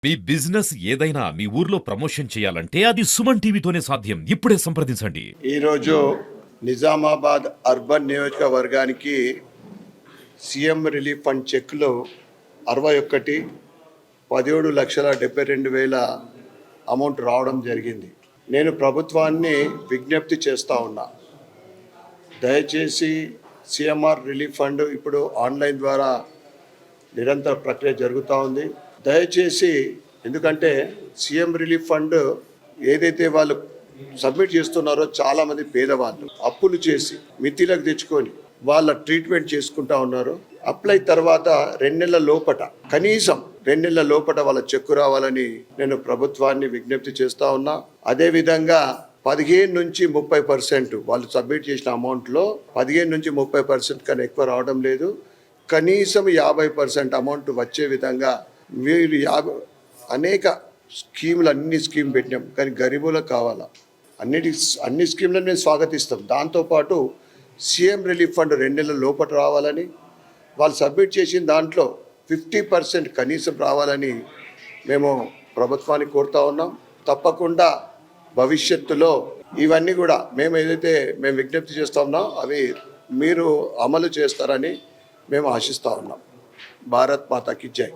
మీ business ఏదైనా మీ ఊర్లో promotion చేయాలంటే అది సుమన్ టీవీతోనే సాధ్యం. ఇప్పుడే సంప్రదించండి. ఈరోజు నిజామాబాద్ అర్బన్ నియోజకవర్గానికి సీఎం రిలీఫ్ ఫండ్ చెక్లు 61 17,72,000 అమౌంట్ రావడం జరిగింది. నేను ప్రభుత్వాన్ని విజ్ఞప్తి చేస్తూ ఉన్నా, దయచేసి సిఎంఆర్ రిలీఫ్ ఫండ్ ఇప్పుడు ఆన్లైన్ ద్వారా నిరంతర ప్రక్రియ జరుగుతూ ఉంది. దయచేసి, ఎందుకంటే సీఎం రిలీఫ్ ఫండ్ ఏదైతే వాళ్ళు సబ్మిట్ చేస్తున్నారో చాలామంది పేదవాళ్ళు అప్పులు చేసి మితిలకు తెచ్చుకొని వాళ్ళ ట్రీట్మెంట్ చేసుకుంటా ఉన్నారు. అప్లై తర్వాత 2 నెలల లోపట, కనీసం 2 నెలల లోపట వాళ్ళ చెక్కు రావాలని నేను ప్రభుత్వాన్ని విజ్ఞప్తి చేస్తూ ఉన్నా. అదేవిధంగా 15 నుంచి 30% వాళ్ళు సబ్మిట్ చేసిన అమౌంట్లో 15 నుంచి 30% కన్నా ఎక్కువ రావడం లేదు. కనీసం 50% అమౌంట్ వచ్చే విధంగా వీళ్ళు అనేక స్కీములు, అన్ని స్కీమ్ పెట్టినాం, కానీ గరీబులకు కావాలా. అన్ని స్కీమ్లను మేము స్వాగతిస్తాం. దాంతోపాటు సీఎం రిలీఫ్ ఫండ్ 2 నెలల లోపల రావాలని, వాళ్ళు సబ్మిట్ చేసిన దాంట్లో 50% కనీసం రావాలని మేము ప్రభుత్వాన్ని కోరుతా ఉన్నాం. తప్పకుండా భవిష్యత్తులో ఇవన్నీ కూడా మేము విజ్ఞప్తి చేస్తూ ఉన్నాం, అవి మీరు అమలు చేస్తారని మేము ఆశిస్తూ ఉన్నాం. భారత్ మాతాకి జై.